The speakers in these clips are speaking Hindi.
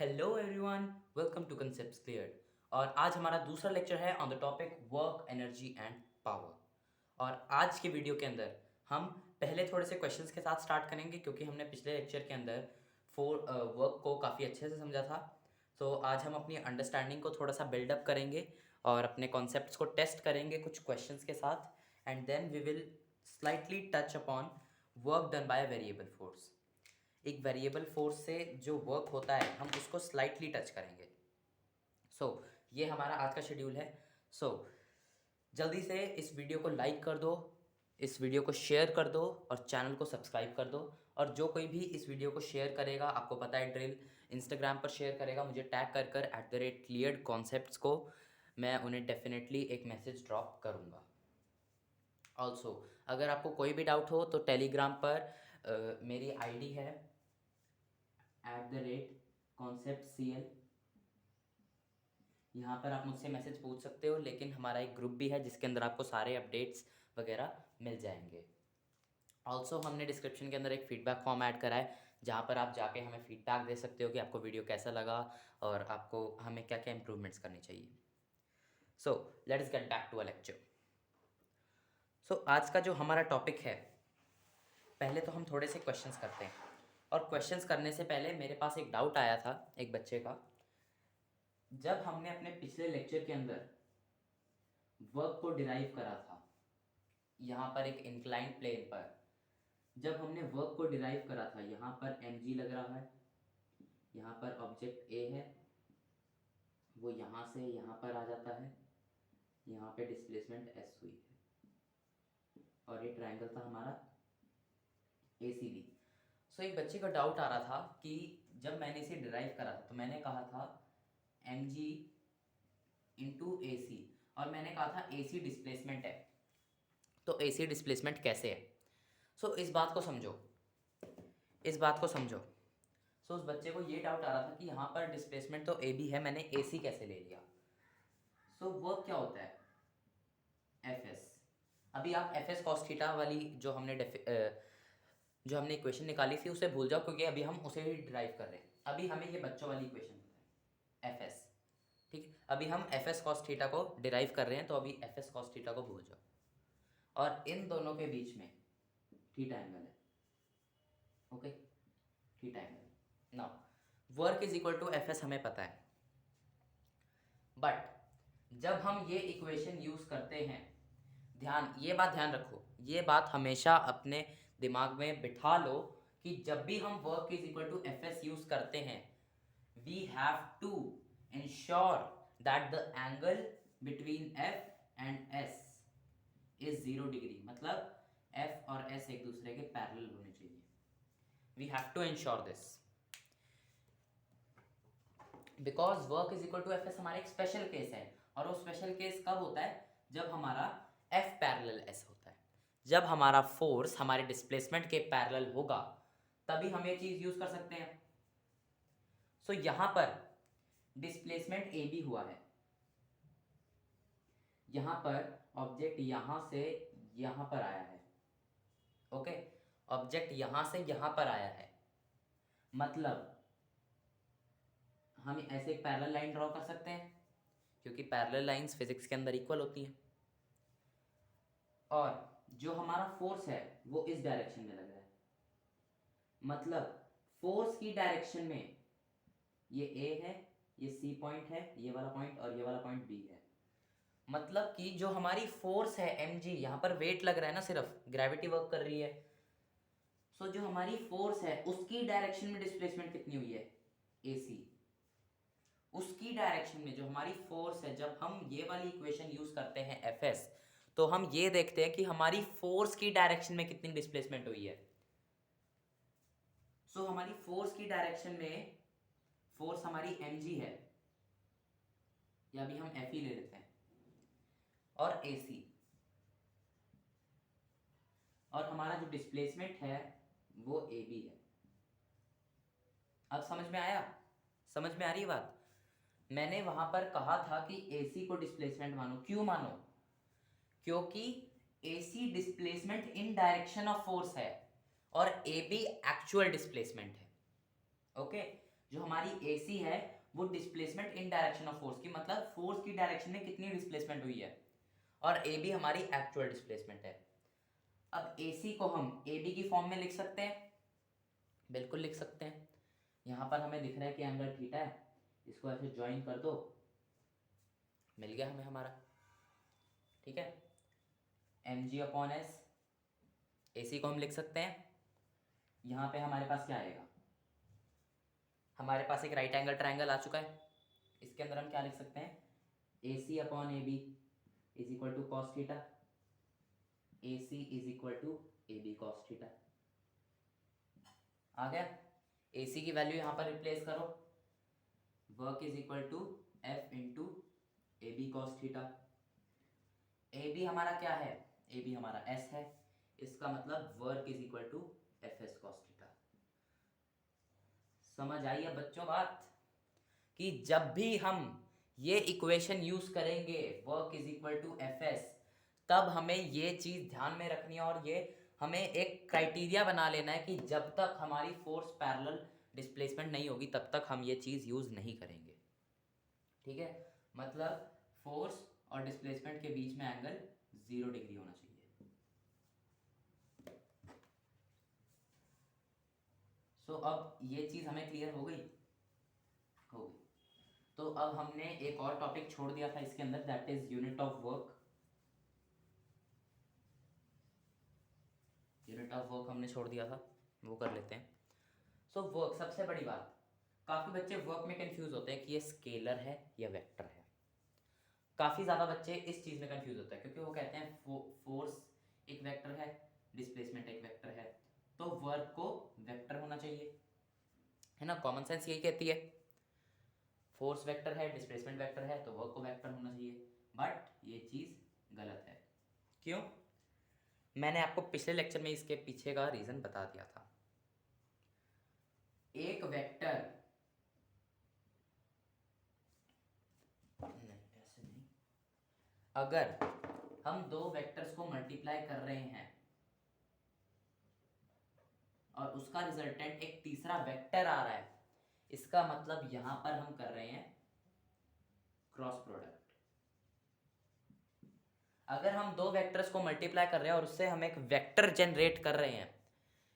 Hello everyone, welcome to concepts cleared. और आज हमारा दूसरा लेक्चर है on the topic work, energy and power. और आज के वीडियो के अंदर हम पहले थोड़े से क्वेश्चंस के साथ स्टार्ट करेंगे, क्योंकि हमने पिछले लेक्चर के अंदर वर्क को काफ़ी अच्छे से समझा था। तो आज हम अपनी अंडरस्टैंडिंग को थोड़ा सा बिल्डअप करेंगे और अपने कॉन्सेप्ट्स को टेस्ट करेंगे कुछ क्वेश्चंस के साथ, and then we will slightly touch upon work done by variable force. एक वेरिएबल फोर्स से जो वर्क होता है हम उसको स्लाइटली टच करेंगे। ये हमारा आज का शेड्यूल है। जल्दी से इस वीडियो को लाइक कर दो, इस वीडियो को शेयर कर दो और चैनल को सब्सक्राइब कर दो। और जो कोई भी इस वीडियो को शेयर करेगा, आपको पता है ड्रिल, इंस्टाग्राम पर शेयर करेगा मुझे टैग कर कर @cleared concepts को, मैं उन्हें डेफिनेटली एक मैसेज ड्रॉप करूँगा। ऑल्सो अगर आपको कोई भी डाउट हो तो टेलीग्राम पर मेरी आईडी है @conceptcl। यहाँ पर आप मुझसे मैसेज पूछ सकते हो, लेकिन हमारा एक ग्रुप भी है जिसके अंदर आपको सारे अपडेट्स वगैरह मिल जाएंगे। ऑल्सो हमने डिस्क्रिप्शन के अंदर एक फीडबैक फॉर्म ऐड करा है, जहाँ पर आप जाके हमें फीडबैक दे सकते हो कि आपको वीडियो कैसा लगा और आपको हमें क्या क्या इंप्रूवमेंट्स करनी चाहिए। Let's get back to a lecture. आज का जो हमारा टॉपिक है, पहले तो हम थोड़े से क्वेश्चंस करते हैं। और क्वेश्चंस करने से पहले मेरे पास एक डाउट आया था एक बच्चे का। जब हमने अपने पिछले लेक्चर के अंदर वर्क को डिराइव करा था, यहाँ पर एक इंक्लाइंड प्लेन पर जब हमने वर्क को डिराइव करा था, यहाँ पर mg लग रहा है, यहाँ पर ऑब्जेक्ट a है, वो यहाँ से यहाँ पर आ जाता है, यहाँ पे डिस्प्लेसमेंट s हुई है, और ये ट्रायंगल था हमारा ACD। एक बच्चे का डाउट आ रहा था कि जब मैंने इसे डिराइव करा था तो मैंने कहा था mg इंटू ए सी, और मैंने कहा था ए सी डिस्प्लेसमेंट है। तो ए सी डिस्प्लेसमेंट कैसे है? इस बात को समझो, इस बात को समझो। उस बच्चे को ये डाउट आ रहा था कि यहाँ पर डिस्प्लेसमेंट तो ए बी है, मैंने ए सी कैसे ले लिया? वर्क क्या होता है? F S. अभी आप एफ एस कॉस थीटा वाली जो हमने इक्वेशन निकाली थी उसे भूल जाओ, क्योंकि अभी हम उसे ही ड्राइव कर रहे हैं। अभी हमें ये बच्चों वाली इक्वेशन पता है, एफ एस। ठीक है, अभी हम एफ एस कॉस थीटा को डिराइव कर रहे हैं, तो अभी एफ एस कॉस थीटा को भूल जाओ। और इन दोनों के बीच में थीटा एंगल है। Okay, theta angle. Now work is equal to F S हमें पता है, बट जब हम ये इक्वेशन यूज करते हैं, ये बात ध्यान रखो, ये बात हमेशा अपने दिमाग में बिठा लो कि जब भी हम work is equal to F S use करते हैं, we have to ensure that the angle between F and S is 0 degree. मतलब एफ और एस एक दूसरे के पैरेलल होने चाहिए। We have to ensure this because work is equal to F S हमारा एक स्पेशल केस है। और वो स्पेशल केस कब होता है? जब हमारा एफ पैरेलल एस होता है। जब हमारा फोर्स हमारे डिस्प्लेसमेंट के पैरेलल होगा, तभी हम ये चीज यूज कर सकते हैं। यहां पर डिस्प्लेसमेंट ए बी हुआ है, यहां पर ऑब्जेक्ट यहां से यहां पर आया है। ओके, ऑब्जेक्ट यहां से यहां पर आया है, मतलब हम ऐसे एक पैरेलल लाइन ड्रॉ कर सकते हैं, क्योंकि पैरेलल लाइंस फिजिक्स के अंदर इक्वल होती हैं। और जो हमारा फोर्स है वो इस डायरेक्शन में लग रहा है, मतलब फोर्स की डायरेक्शन में ये A है, ये C पॉइंट है, ये वाला पॉइंट, और ये वाला पॉइंट B है। मतलब कि जो हमारी फोर्स है mg, यहां पर वेट लग रहा है ना, सिर्फ ग्रेविटी वर्क कर रही है। जो हमारी फोर्स है उसकी डायरेक्शन में डिस्प्लेसमेंट कितनी हुई है? AC। उसकी डायरेक्शन में जो हमारी फोर्स है, जब हम ये वाली इक्वेशन यूज करते हैं एफ एस, तो हम ये देखते हैं कि हमारी फोर्स की डायरेक्शन में कितनी डिस्प्लेसमेंट हुई है। हमारी फोर्स की डायरेक्शन में फोर्स हमारी mg है, या अभी हम F ही ले लेते हैं, और AC। और हमारा जो डिस्प्लेसमेंट है वो AB है। अब समझ में आया? समझ में आ रही बात? मैंने वहां पर कहा था कि AC को डिस्प्लेसमेंट मानो। क्यों मानो? क्योंकि AC displacement in direction of force है और AB एक्चुअल डिस्प्लेसमेंट है। ओके, जो हमारी AC है वो displacement in direction of force की, मतलब फोर्स की डायरेक्शन में कितनी डिस्प्लेसमेंट हुई है, और AB हमारी एक्चुअल डिस्प्लेसमेंट है। अब AC को हम AB की फॉर्म में लिख सकते हैं, बिल्कुल लिख सकते हैं। यहाँ पर हमें दिख रहा है कि एंगल थीटा है, इसको ऐसे ज्वाइन कर दो, मिल गया हमें हमारा, ठीक है। mg/s, AC को हम लिख सकते हैं। यहाँ पे हमारे पास क्या आएगा, हमारे पास एक राइट एंगल ट्राइंगल आ चुका है, इसके अंदर हम क्या लिख सकते हैं, AC/AB is equal to cos theta, AC is equal to AB cos theta. आ गया, AC की वैल्यू यहाँ पर रिप्लेस करो, work is equal to F into AB cos theta. AB हमारा क्या है, AB हमारा S है, इसका मतलब work is equal to FS cos theta. समझ आई है बच्चों बात, कि जब भी हम ये इक्वेशन यूज करेंगे work is equal to FS, तब हमें ये चीज ध्यान में रखनी है, और ये हमें एक क्राइटेरिया बना लेना है कि जब तक हमारी फोर्स पैरेलल डिस्प्लेसमेंट नहीं होगी तब तक हम ये चीज यूज नहीं करेंगे, ठीक है। मतलब फोर्स और डिस्प्लेसमेंट के बीच में एंगल 0 डिग्री होना चाहिए। सो अब ये चीज हमें क्लियर हो गई, हो गई। तो अब हमने एक और टॉपिक छोड़ दिया था इसके अंदर, that is unit of work. Unit of work हमने छोड़ दिया था, वो कर लेते हैं। सो वर्क, सबसे बड़ी बात, काफ़ी बच्चे वर्क में कंफ्यूज होते हैं कि ये स्केलर है या वेक्टर है। काफ़ी ज़्यादा बच्चे इस चीज़ में कंफ्यूज होते हैं, क्योंकि वो कहते हैं फोर्स एक वेक्टर है, डिस्प्लेसमेंट एक वेक्टर है, तो वर्क को वेक्टर होना चाहिए, है ना। कॉमन सेंस यही कहती है, फोर्स वेक्टर है, डिस्प्लेसमेंट वेक्टर है, तो वर्क को वेक्टर होना चाहिए। बट ये चीज़ गलत है। क्यों? मैंने आपको पिछले लेक्चर में इसके पीछे का रीज़न बता दिया था। एक वेक्टर, नहीं ऐसे नहीं, अगर हम दो वेक्टर्स को मल्टीप्लाई कर रहे हैं और उसका रिजल्टेंट एक तीसरा वेक्टर आ रहा है, इसका मतलब यहां पर हम कर रहे हैं क्रॉस प्रोडक्ट। अगर हम दो वेक्टर्स को मल्टीप्लाई कर रहे हैं और उससे हम एक वेक्टर जनरेट कर रहे हैं,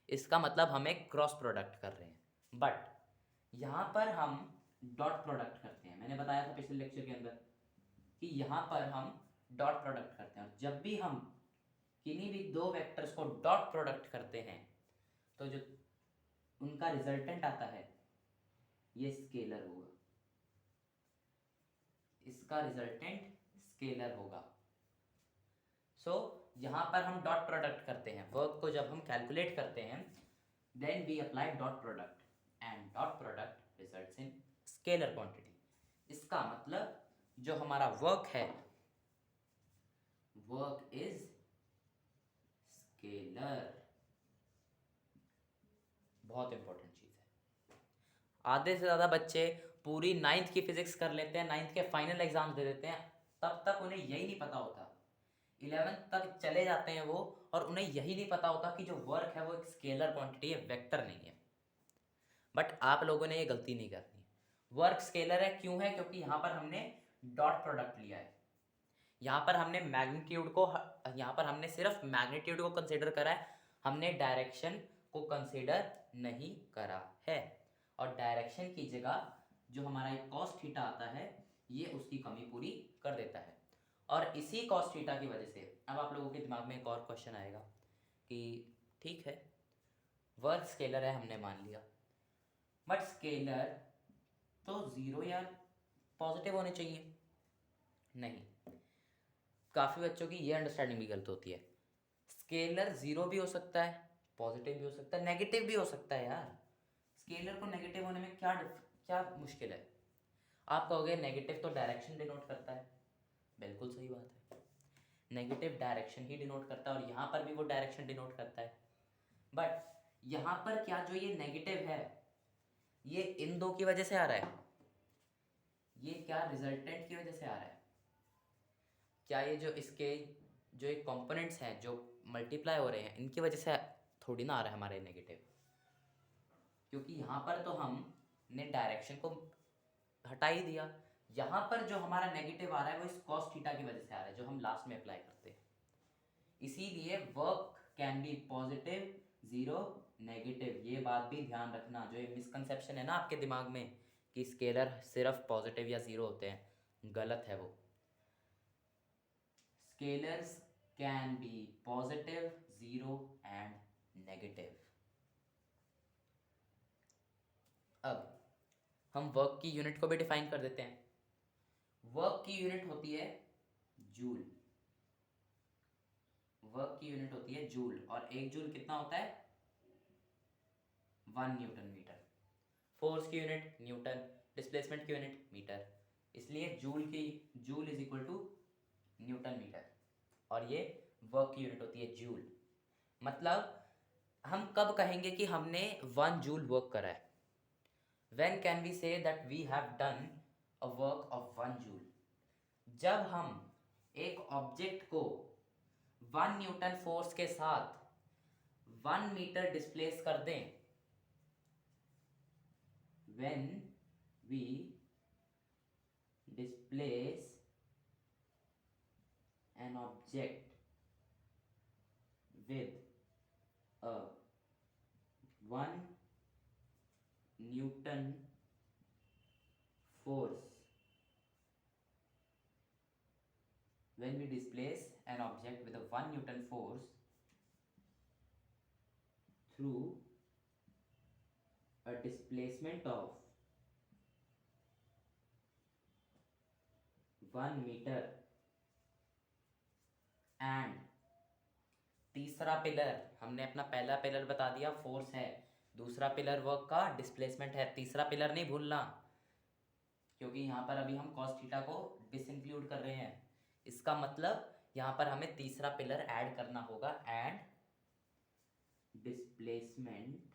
इसका मतलब हम एक क्रॉस प्रोडक्ट कर रहे हैं। बट यहां पर हम डॉट प्रोडक्ट करते हैं, मैंने बताया था पिछले लेक्चर के अंदर कि यहां पर हम डॉट प्रोडक्ट करते हैं, और जब भी हम किन्हीं भी दो वेक्टर्स को डॉट प्रोडक्ट करते हैं तो जो उनका रिजल्टेंट आता है ये स्केलर होगा, इसका रिजल्टेंट स्केलर होगा। सो यहां पर हम डॉट प्रोडक्ट करते हैं, वर्क को जब हम कैलकुलेट करते हैं, then we apply dot product, and dot product results in scalar quantity. इसका मतलब जो हमारा वर्क है, वर्क इज स्केलर। बहुत इंपॉर्टेंट चीज है। आधे से ज़्यादा बच्चे पूरी 9th की फिजिक्स कर लेते हैं, 9th के फाइनल एग्जाम दे देते हैं, तब तक उन्हें यही नहीं पता होता, 11th तक चले जाते हैं वो, और उन्हें यही नहीं पता होता कि जो वर्क है वो एक स्केलर क्वांटिटी है, वेक्टर नहीं है। बट आप लोगों ने ये गलती नहीं करनी। वर्क स्केलर है, क्यों है? क्योंकि यहाँ पर हमने डॉट प्रोडक्ट लिया है, यहाँ पर हमने मैग्नीट्यूड को, यहाँ पर हमने सिर्फ मैग्नीट्यूड को कंसिडर करा है, हमने डायरेक्शन को कंसिडर नहीं करा है। और डायरेक्शन की जगह जो हमारा एक कॉस थीटा आता है, ये उसकी कमी पूरी कर देता है। और इसी कॉस थीटा की वजह से अब आप लोगों के दिमाग में एक और क्वेश्चन आएगा कि ठीक है वर्क स्केलर है, हमने मान लिया, बट स्केलर तो जीरो या पॉजिटिव होने चाहिए। नहीं, काफ़ी बच्चों की ये अंडरस्टैंडिंग भी गलत होती है। स्केलर जीरो भी हो सकता है, पॉजिटिव भी हो सकता है, नेगेटिव भी हो सकता है यार। स्केलर को नेगेटिव होने में क्या मुश्किल है? आप कहोगे नेगेटिव तो डायरेक्शन डिनोट करता है, बिल्कुल सही बात है, नेगेटिव डायरेक्शन ही डिनोट करता है, और यहाँ पर भी वो डायरेक्शन डिनोट करता है। बट यहाँ पर क्या जो ये नेगेटिव है, ये इन दो की वजह से आ रहा है, ये क्या रिजल्टेंट की वजह से आ रहा है? क्या ये जो इसके जो एक कंपोनेंट्स हैं जो मल्टीप्लाई हो रहे हैं, इनकी वजह से थोड़ी ना आ रहा है हमारे नेगेटिव? क्योंकि यहाँ पर तो हम ने डायरेक्शन को हटा ही दिया। यहाँ पर जो हमारा नेगेटिव आ रहा है वो इस कॉस थीटा की वजह से आ रहा है, जो हम लास्ट में अप्लाई करते हैं। इसीलिए work can be positive, zero, negative. ये बात भी ध्यान रखना, जो ये मिसकंसेप्शन है ना आपके दिमाग में कि स्केलर सिर्फ पॉजिटिव या ज़ीरो होते हैं, गलत है वो। Scalars can be positive, zero and negative. अब हम वर्क की यूनिट को भी डिफाइन कर देते हैं। वर्क की यूनिट होती है जूल। वर्क की यूनिट होती है जूल, और एक जूल कितना होता है? 1 न्यूटन मीटर। फोर्स की यूनिट न्यूटन, डिस्प्लेसमेंट की यूनिट मीटर, इसलिए joule is equal to newton metre, और ये वर्क की यूनिट होती है जूल। मतलब हम कब कहेंगे कि हमने 1 जूल वर्क करा है? When can we say that we have done a work of 1 joule? जब हम एक ऑब्जेक्ट को 1 न्यूटन फोर्स के साथ 1 मीटर डिस्प्लेस कर दें। When we displace an object with a 1 Newton force, when we displace an object with a 1 Newton force through a displacement of 1 meter, and तीसरा पिलर, हमने अपना पहला पिलर बता दिया फोर्स है, दूसरा पिलर वर्क का डिस्प्लेसमेंट है, तीसरा पिलर नहीं भूलना, क्योंकि यहाँ पर अभी हम cos थीटा को डिसइंक्लूड कर रहे हैं। इसका मतलब यहाँ पर हमें तीसरा पिलर ऐड करना होगा, and displacement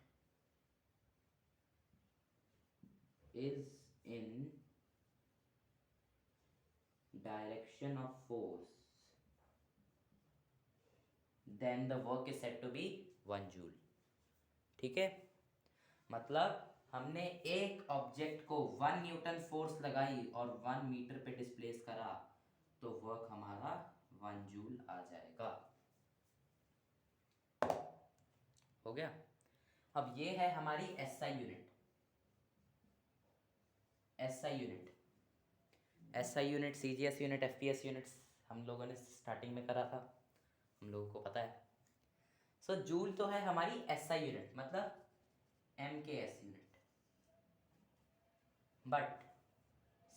is in direction of force, then the work is said to be 1 joule। ठीक है, मतलब हमने एक ऑब्जेक्ट को 1 न्यूटन फोर्स लगाई और 1 मीटर पे डिस्प्लेस करा, तो वर्क हमारा 1 जूल आ जाएगा। हो गया। अब ये है हमारी SI unit. SI unit, SI unit, CGS unit, FPS units हम लोगों ने स्टार्टिंग में करा था, हम लोगों को पता है। सो जूल तो है हमारी एसआई यूनिट, मतलब MKS unit, but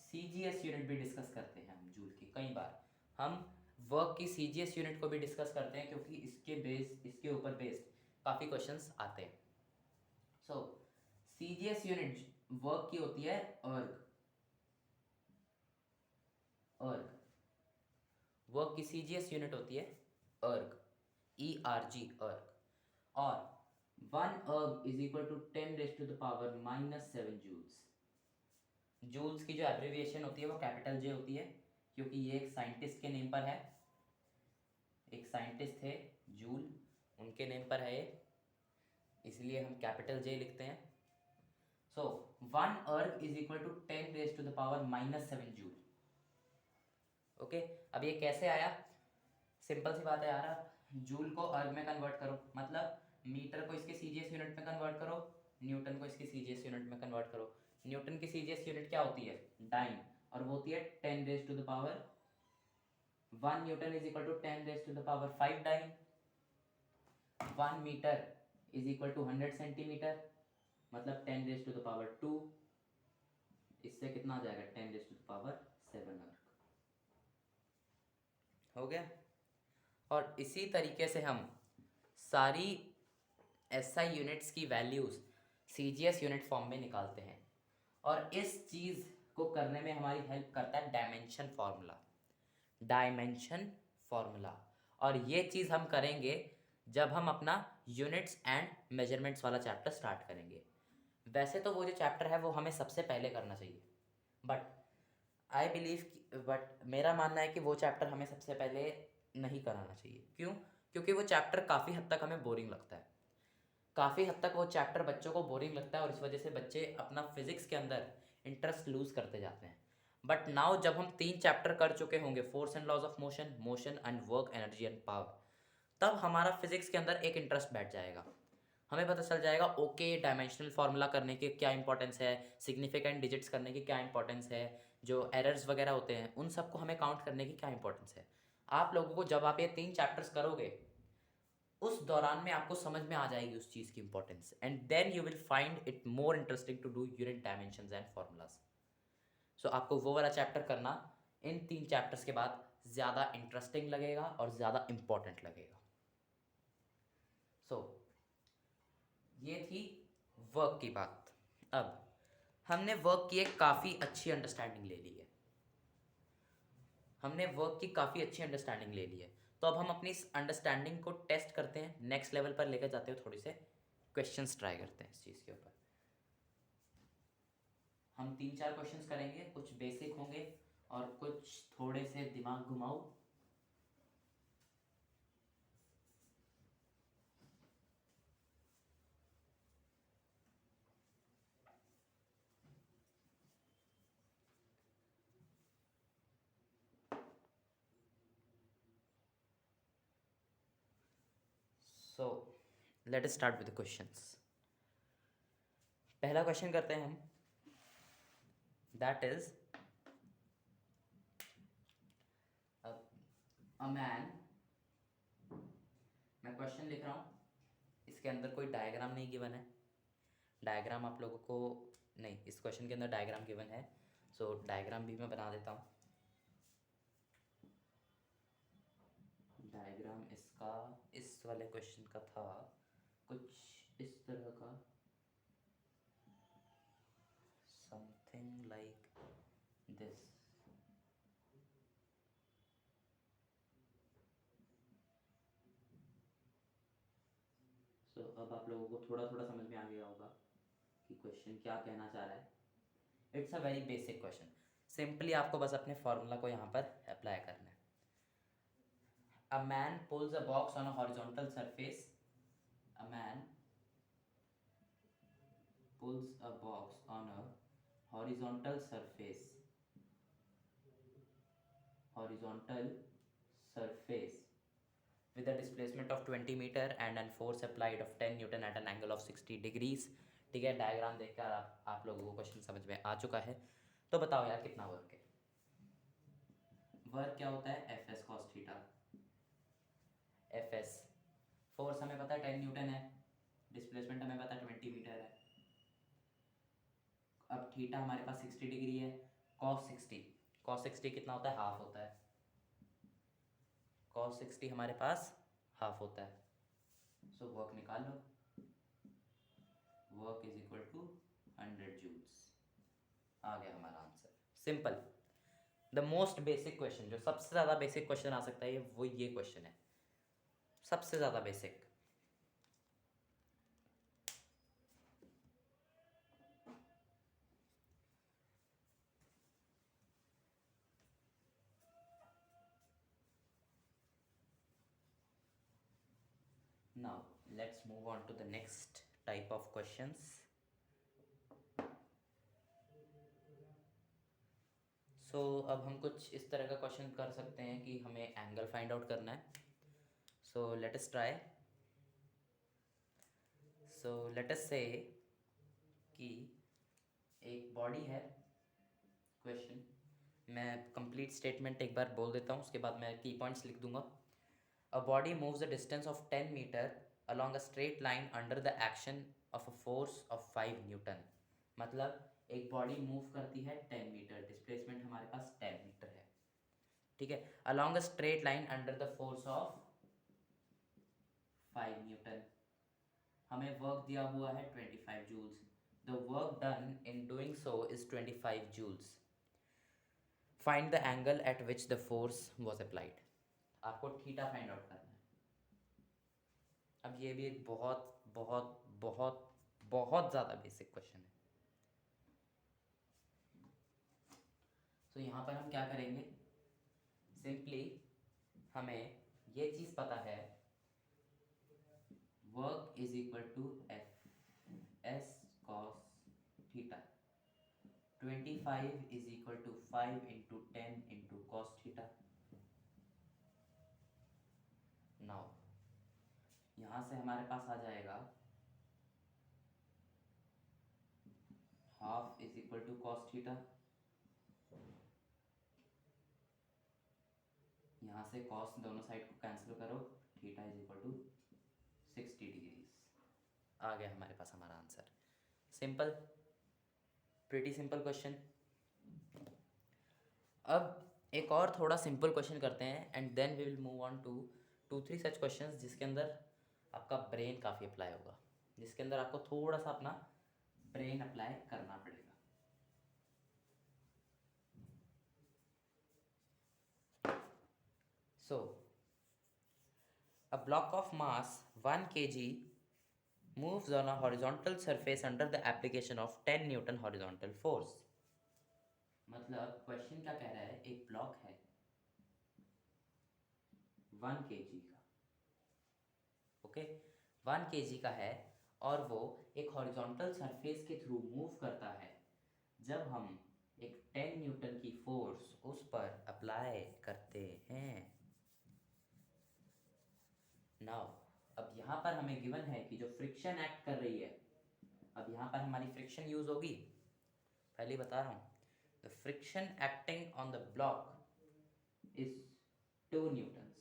CGS unit भी डिस्कस करते हैं हम जूल की। कई बार हम वर्क की सीजीएस यूनिट को भी डिस्कस करते हैं, क्योंकि इसके ऊपर बेस्ड काफ़ी क्वेश्चंस आते हैं। सो सीजीएस यूनिट वर्क की होती है अर्ग। अर्ग वर्क की सीजीएस यूनिट होती है अर्ग, ERG, अर्ग। और 1 erg is equal to 10⁻⁻7 joules. Joules की जो एब्रिविएशन होती है वो कैपिटल जे होती है, क्योंकि ये एक साइंटिस्ट के नेम पर है। एक साइंटिस्ट थे जूल, उनके नेम पर है ये, इसलिए हम कैपिटल जे लिखते हैं। So 1 erg is equal to 10⁻⁻7 joule. Okay, अब ये कैसे आया? सिंपल सी बात है यार, जूल को अर्ग में कन्वर्ट करो, मतलब मीटर को इसके सीजीएस यूनिट में कन्वर्ट करो, न्यूटन को इसके सीजीएस यूनिट में कन्वर्ट करो। न्यूटन की सीजीएस यूनिट क्या होती है? डाइन, और वो होती है 10⁻⁻. 1 newton is equal to 10⁻⁵ dyne. 1 metre is equal to 100 centimetre, मतलब 10⁻²। इससे कितना आ जाएगा? 10⁻7 अर्ग। हो गया। और इसी तरीके से हम सारी एसआई यूनिट्स की वैल्यूज़ सीजीएस यूनिट फॉर्म में निकालते हैं, और इस चीज़ को करने में हमारी हेल्प करता है डायमेंशन फार्मूला। डायमेंशन फार्मूला, और ये चीज़ हम करेंगे जब हम अपना यूनिट्स एंड मेजरमेंट्स वाला चैप्टर स्टार्ट करेंगे। वैसे तो वो जो चैप्टर है वो हमें सबसे पहले करना चाहिए, बट मेरा मानना है कि वो चैप्टर हमें सबसे पहले नहीं कराना चाहिए। क्यों? क्योंकि वो चैप्टर काफ़ी हद तक हमें बोरिंग लगता है। काफ़ी हद तक वो चैप्टर बच्चों को बोरिंग लगता है और इस वजह से बच्चे अपना फिजिक्स के अंदर इंटरेस्ट लूज़ करते जाते हैं। बट नाउ जब हम 3 चैप्टर कर चुके होंगे, force and laws of motion, motion and work, energy and power, तब हमारा फिजिक्स के अंदर एक इंटरेस्ट बैठ जाएगा। हमें पता चल जाएगा ओके डायमेंशनल फार्मूला करने के क्या इंपॉर्टेंस है, सिग्निफिकेंट डिजिट्स करने की क्या इंपॉर्टेंस है, जो एरर्स वगैरह होते हैं उन सबको हमें काउंट करने की क्या इंपॉर्टेंस है। आप लोगों को जब आप ये 3 चैप्टर्स करोगे उस दौरान में आपको समझ में आ जाएगी उस चीज़ की importance, and then you will find it more interesting to do unit dimensions and formulas. So आपको वो वाला चैप्टर करना इन 3 चैप्टर्स के बाद ज़्यादा इंटरेस्टिंग लगेगा और ज़्यादा इंपॉर्टेंट लगेगा। सो ये थी वर्क की बात। अब हमने वर्क की एक काफ़ी अच्छी अंडरस्टैंडिंग ले ली है, हमने वर्क की काफ़ी अच्छी अंडरस्टैंडिंग ले ली है। तो अब हम अपनी इस अंडरस्टैंडिंग को टेस्ट करते हैं, नेक्स्ट लेवल पर लेकर जाते हो, थोड़ी से क्वेश्चंस ट्राई करते हैं इस चीज़ के ऊपर। हम 3-4 क्वेश्चंस करेंगे, कुछ बेसिक होंगे और कुछ थोड़े से दिमाग घुमाओ। So let us start with the questions. पहला क्वेश्चन करते हैं हम, दैट इज अ मैन। मैं क्वेश्चन लिख रहा हूँ, इसके अंदर कोई डायग्राम नहीं गिवन है। डायग्राम आप लोगों को नहीं, इस क्वेश्चन के अंदर डायग्राम गिवन है, सो डायग्राम भी मैं बना देता हूँ। डायग्राम इसका इस वाले क्वेश्चन का था कुछ इस तरह का, समथिंग लाइक दिस। सो अब आप लोगों को थोड़ा थोड़ा समझ में आ गया होगा कि क्वेश्चन क्या कहना चाह रहा है। It's a very basic question, simply आपको बस अपने फॉर्मूला को यहाँ पर अप्लाई करना है। A man pools a box on a horizontal surface. A man pulls a box on a horizontal surface, horizontal surface with a displacement of 20 meter and an force applied of 10 newton at an angle of 60 degrees। ठीक है, डायग्राम देखकर आप लोगों को क्वेश्चन समझ में आ चुका है। तो बताओ यार कितना वर्क है। वर्क क्या होता है, F S cos theta. F S, force हमें पता है 10 न्यूटन है, डिस्प्लेसमेंट हमें पता है 20 मीटर है। अब थीटा हमारे पास 60 डिग्री है, कॉस 60, कॉस 60 कितना होता है, हाफ होता है। कॉस 60 हमारे पास हाफ होता है। सो वर्क निकाल लो, work is equal to 100 joules. आ गया हमारा answer, simple. The most basic question, जो सबसे ज़्यादा बेसिक क्वेश्चन आ सकता है वो ये क्वेश्चन है, सबसे ज़्यादा basic. Now let's move on to the next type of questions. So अब हम कुछ इस तरह का क्वेश्चन कर सकते हैं कि हमें एंगल फाइंड आउट करना है। So let us try. So let us से कि एक बॉडी है, क्वेश्चन मैं कंप्लीट स्टेटमेंट एक बार बोल देता हूँ, उसके बाद मैं की पॉइंट्स लिख दूंगा। A body moves a distance of 10 metre along a straight line under the action of a force of 5 Newton. मतलब एक बॉडी मूव करती है 10 मीटर, डिस्प्लेसमेंट हमारे पास 10 मीटर है, ठीक है, along a straight line under the force of 5 newton. हमें वर्क दिया हुआ है 25 joules. The work done in doing so is 25 joules. Find the angle at which the force was applied. आपको थीटा फाइंड आउट करना है। अब ये भी एक बहुत बहुत बहुत बहुत ज़्यादा बेसिक क्वेश्चन है। तो यहाँ पर हम क्या करेंगे, सिंपली हमें ये चीज़ पता है, work is equal to F S cos theta 25 is equal to 5 into 10 into cos theta. Now यहाँ से हमारे पास आ जाएगा half is equal to cos theta, यहाँ से कॉस दोनों साइड को कैंसिल करो, theta is equal to 60 degrees. आ गया हमारे पास हमारा answer. Simple, pretty simple question. अब एक और थोड़ा सिंपल क्वेश्चन करते हैं and then we will move on to 2-3 such questions जिसके अंदर आपका ब्रेन काफ़ी अप्लाई होगा, जिसके अंदर आपको थोड़ा सा अपना ब्रेन अप्लाई करना पड़ेगा। So, a block of mass 1 kg moves on a horizontal surface under the application of 10 Newton horizontal force। मतलब क्वेश्चन क्या कह रहा है, एक ब्लॉक है 1 kg का, ओके 1 kg का है और वो एक हॉरिजॉन्टल सरफेस के थ्रू मूव करता है जब हम एक 10 न्यूटन की फोर्स उस पर अप्लाई करते हैं। नाउ अब यहाँ पर हमें गिवन है कि जो फ्रिक्शन एक्ट कर रही है, अब यहाँ पर हमारी फ्रिक्शन यूज होगी, पहले बता रहा हूँ, the friction acting on the block is 2 newtons.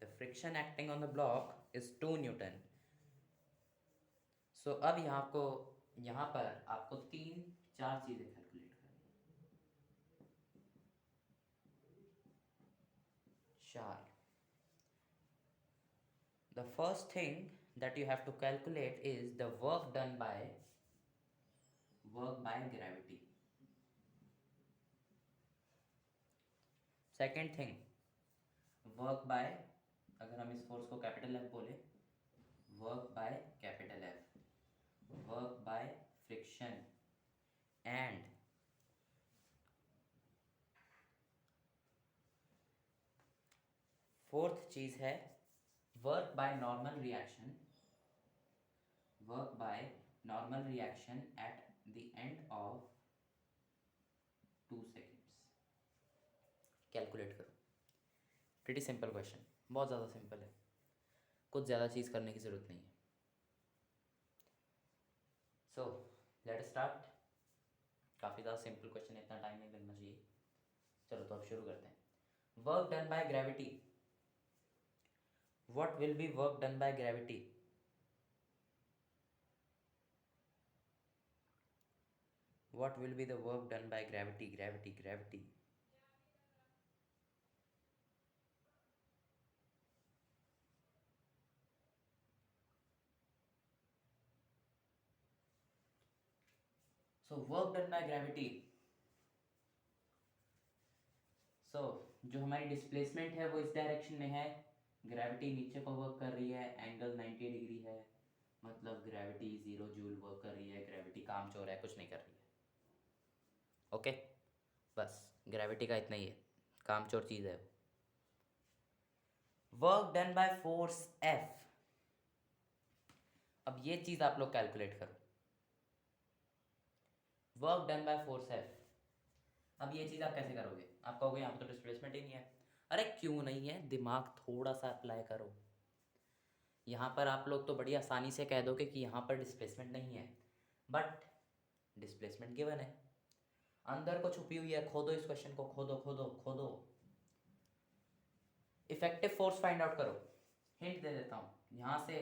The friction acting on the block is 2 newton. So अब यहाँ पर आपको 3-4 चीजें कैलकुलेट करनी है। 4, the first thing that you have to calculate is the work done by gravity। second thing work by, अगर हम इस फोर्स को कैपिटल F बोले, work by capital F, work by friction, and fourth चीज है work by normal reaction, work by normal reaction at the end of 2 seconds. Calculate करो। प्रीटी सिंपल क्वेश्चन, बहुत ज़्यादा सिंपल है, कुछ ज़्यादा चीज़ करने की ज़रूरत नहीं है। So let start. काफ़ी ज़्यादा सिंपल क्वेश्चन है, इतना टाइम नहीं लगना चाहिए। चलो तो अब शुरू करते हैं। Work done by gravity, what will be work done by gravity? What will be the work done by gravity? Gravity. So work done by gravity. So जो हमारी डिस्प्लेसमेंट है वो इस डायरेक्शन में है, ग्रेविटी नीचे को वर्क कर रही है, एंगल 90 डिग्री है, मतलब ग्रेविटी 0 जूल वर्क कर रही है, ग्रेविटी काम चोर है, कुछ नहीं कर रही है। ओके बस ग्रेविटी का इतना ही है, काम चोर चीज़ है। Work done by force F, अब ये चीज़ आप लोग कैलकुलेट करो। Work done by force F, अब ये चीज़ आप कैसे करोगे? आप कहोगे यहाँ पर तो डिस्प्लेसमेंट ही नहीं है। अरे क्यों नहीं है, दिमाग थोड़ा सा अप्लाई करो। यहाँ पर आप लोग तो बड़ी आसानी से कह दोगे कि यहाँ पर डिस्प्लेसमेंट नहीं है, बट डिस्प्लेसमेंट गिवन है, अंदर को छुपी हुई है। खोदो इस क्वेश्चन को, खोदो खोदो खोदो। इफेक्टिव फोर्स फाइंड आउट करो। हिंट दे देता हूँ, यहाँ से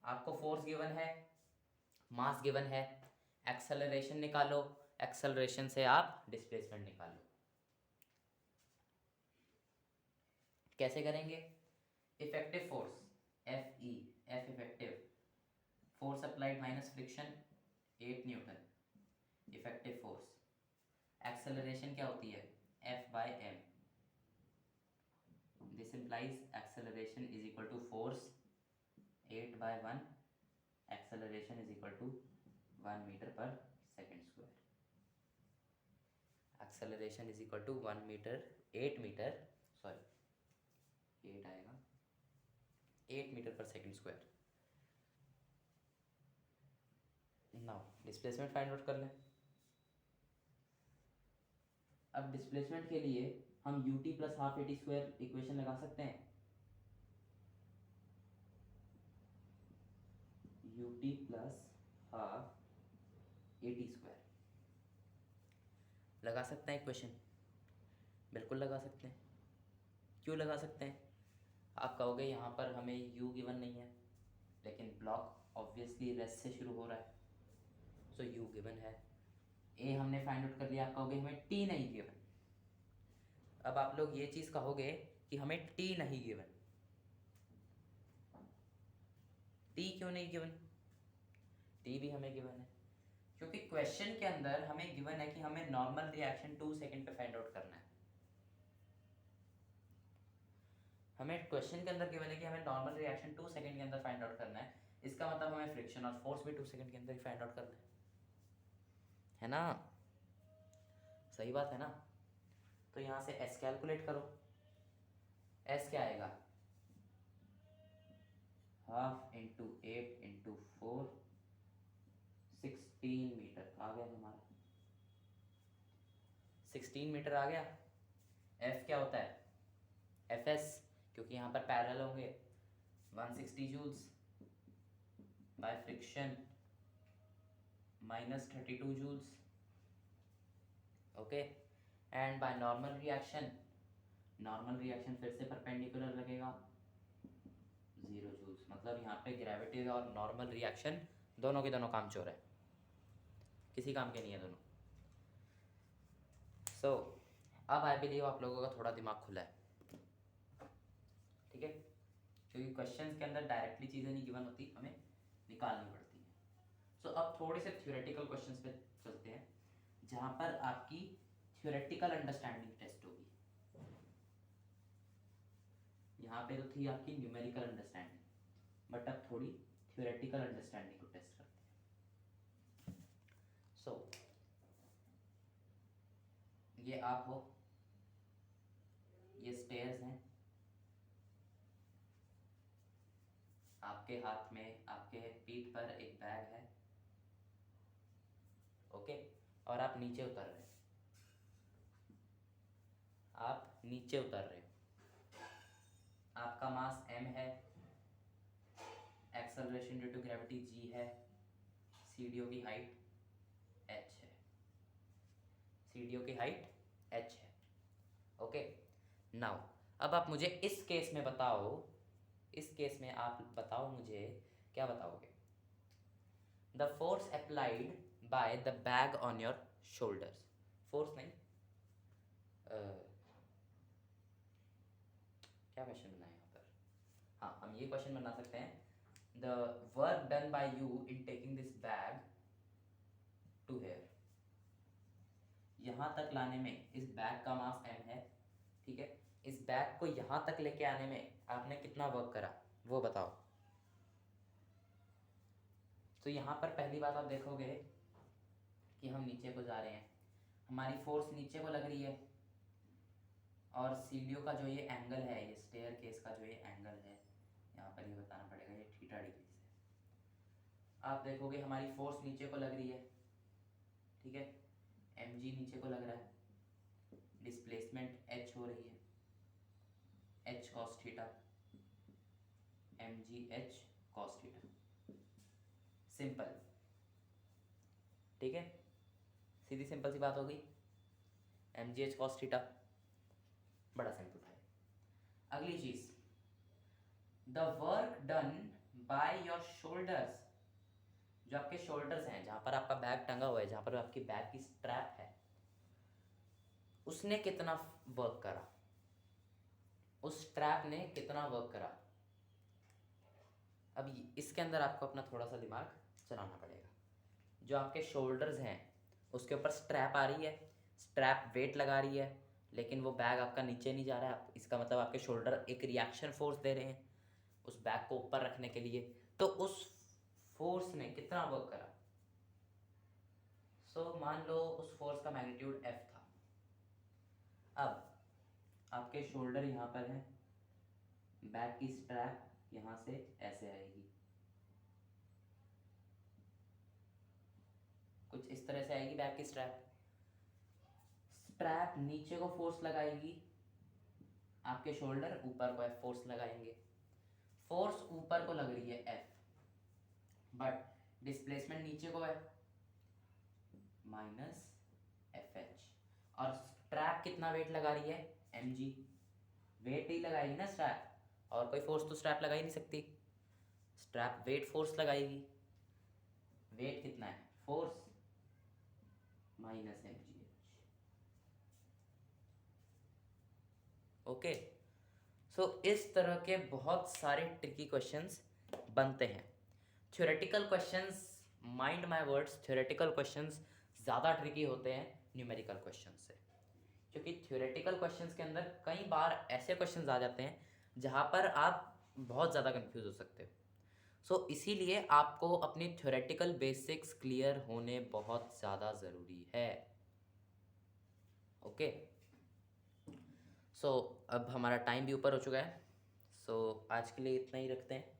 आपको फोर्स गिवन है, मास गिवन है, एक्सेलरेशन निकालो, एक्सेलरेशन से आप डिस्प्लेसमेंट निकालो। कैसे करेंगे? Effective force F E, F effective, force applied minus friction 8 newton, effective force. Acceleration क्या होती है? F by M, this implies acceleration is equal to force 8 by 1, acceleration is equal to 1 metre per second square. Acceleration is equal to 1 metre, 8 metre, sorry 8 आएगा, 8 मीटर पर second square. Now displacement find out कर लें। अब डिस्प्लेसमेंट के लिए हम u t plus half a t square equation लगा सकते हैं। U t plus half a t square लगा सकते हैं इक्वेशन, बिल्कुल लगा सकते हैं। क्यों लगा सकते हैं? आप कहोगे यहाँ पर हमें u गिवन नहीं है, लेकिन ब्लॉक ऑब्वियसली रेस्ट से शुरू हो रहा है, सो u गिवन है। a हमने फाइंड आउट कर लिया। आप कहोगे हमें t नहीं गिवन। अब आप लोग ये चीज़ कहोगे कि हमें t नहीं गिवन। t क्यों नहीं गिवन? t भी हमें गिवन है, क्योंकि क्वेश्चन के अंदर हमें गिवन है कि हमें नॉर्मल रिएक्शन 2 सेकंड पे फाइंड आउट करना है। हमें क्वेश्चन के अंदर गिवन है कि हमें नॉर्मल रिएक्शन 2 सेकंड के अंदर फाइंड आउट करना है। इसका मतलब हमें फ्रिक्शन और फोर्स भी 2 सेकंड के अंदर ही फाइंड आउट करना है ना? सही बात है ना? तो यहाँ से s कैलकुलेट करो। s क्या आएगा? हाफ इंटू 8 इंटू 4, 16 मीटर आ गया हमारा। 16 मीटर आ गया। f क्या होता है? fs, क्योंकि यहाँ पर पैरेलल होंगे, 160 joules by friction minus 32 joules. Okay, and by normal reaction, normal reaction फिर से परपेंडिकुलर लगेगा, 0 जूल्स। मतलब यहाँ पे ग्रेविटी और नॉर्मल रिएक्शन दोनों के दोनों काम चोर है, किसी काम के नहीं है दोनों। सो अब आई बिलीव आप लोगों का थोड़ा दिमाग खुला है, ठीक है? क्योंकि क्वेश्चंस के अंदर डायरेक्टली चीज़ें नहीं गिवन होती, हमें निकालनी पड़ती हैं। सो अब थोड़े से थ्योरेटिकल क्वेश्चंस पे चलते हैं, जहाँ पर आपकी थ्योरेटिकल अंडरस्टैंडिंग टेस्ट होगी। यहाँ पे तो थी आपकी न्यूमेरिकल अंडरस्टैंडिंग, बट अब थोड़ी थ्योरेटिकल अंडरस्टैंडिंग को टेस्ट करते हैं। सो ये आप हो, ये स्टेयर्स हैं, आपके हाथ में, आपके पीठ पर एक बैग है, ओके? और आप नीचे उतर रहे हो, आप नीचे उतर रहे हो। आपका मास m है, acceleration due to gravity g है, सीढ़ियों की हाइट h है, सीढ़ियों की हाइट h है, ओके? नाउ अब आप मुझे इस केस में बताओ, इस केस में आप बताओ मुझे, क्या बताओगे? The force applied by the bag on your shoulders, force नहीं, क्या क्वेश्चन बनाए यहाँ पर? हाँ, हम ये क्वेश्चन बना सकते हैं, the work done by you in taking this bag to here. यहाँ तक लाने में इस बैग का मास m है, ठीक है? इस बैग को यहाँ तक लेके आने में आपने कितना वर्क करा, वो बताओ। तो यहाँ पर पहली बात आप देखोगे कि हम नीचे को जा रहे हैं, हमारी फोर्स नीचे को लग रही है, और सीढ़ियों का जो ये एंगल है, ये स्टेयर केस का जो ये एंगल है, यहाँ पर ये बताना पड़ेगा, ये थीटा डिग्री से। आप देखोगे हमारी फोर्स नीचे को लग रही है, ठीक है? mg नीचे को लग रहा है, डिस्प्लेसमेंट h हो रही है, h cos theta, mg h cos theta, simple, ठीक है? सीधी सिंपल सी बात हो गई, mg h cos थीटा, बड़ा सिंपल था। अगली चीज, the work done by your shoulders, जो आपके शोल्डर्स हैं, जहां पर आपका बैग टंगा हुआ है, जहां पर आपकी बैग की स्ट्रैप है, उसने कितना वर्क करा, उस स्ट्रैप ने कितना वर्क करा? अब इसके अंदर आपको अपना थोड़ा सा दिमाग चलाना पड़ेगा। जो आपके शोल्डर्स हैं उसके ऊपर स्ट्रैप आ रही है, स्ट्रैप वेट लगा रही है, लेकिन वो बैग आपका नीचे नहीं जा रहा है। इसका मतलब आपके शोल्डर एक रिएक्शन फोर्स दे रहे हैं उस बैग को ऊपर रखने के लिए। तो उस फोर्स ने कितना वर्क करा? मान लो उस फोर्स का मैग्नीट्यूड F था। अब आपके शोल्डर यहाँ पर है, बैग की स्ट्रैप यहाँ से ऐसे आएगी, कुछ इस तरह से आएगी बैक की स्ट्रैप। स्ट्रैप नीचे को फोर्स लगाएगी, आपके शोल्डर ऊपर को एफ फोर्स लगाएंगे। फोर्स ऊपर को लग रही है एफ, बट डिस्प्लेसमेंट नीचे को है माइनस एफ एच, और स्ट्रैप कितना वेट लगा रही है एम जी, वेट ही लगाएगी ना स्ट्रैप, और कोई फोर्स तो स्ट्रैप लगा ही नहीं सकती, स्ट्रैप वेट फोर्स लगाएगी। वेट कितना है force minus M G H. Okay, so इस तरह के बहुत सारे ट्रिकी क्वेश्चंस बनते हैं। Theoretical questions, mind my words, theoretical questions ज़्यादा ट्रिकी होते हैं न्यूमेरिकल क्वेश्चंस से, क्योंकि थ्योरेटिकल क्वेश्चंस के अंदर कई बार ऐसे क्वेश्चंस आ जाते हैं जहाँ पर आप बहुत ज़्यादा कंफ्यूज हो सकते हो। सो इसीलिए आपको अपनी थ्योरेटिकल बेसिक्स क्लियर होने बहुत ज़्यादा ज़रूरी है। ओके, सो अब हमारा टाइम भी ऊपर हो चुका है, सो आज के लिए इतना ही रखते हैं।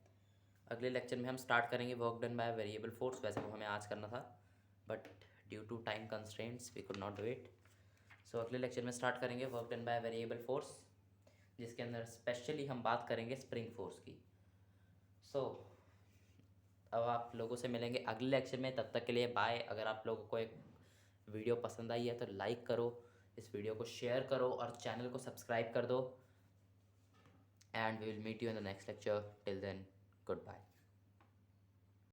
अगले लेक्चर में हम स्टार्ट करेंगे work done by variable force. वैसे वो हमें आज करना था, but due to time constraints we could not do it. So अगले लेक्चर में स्टार्ट करेंगे work done by variable force, जिसके अंदर स्पेशली हम बात करेंगे स्प्रिंग फोर्स की। सो अब आप लोगों से मिलेंगे अगले लेक्चर में, तब तक के लिए बाय। अगर आप लोगों को एक वीडियो पसंद आई है तो लाइक करो, इस वीडियो को शेयर करो और चैनल को सब्सक्राइब कर दो। And we will meet you in the next lecture. Till then, goodbye.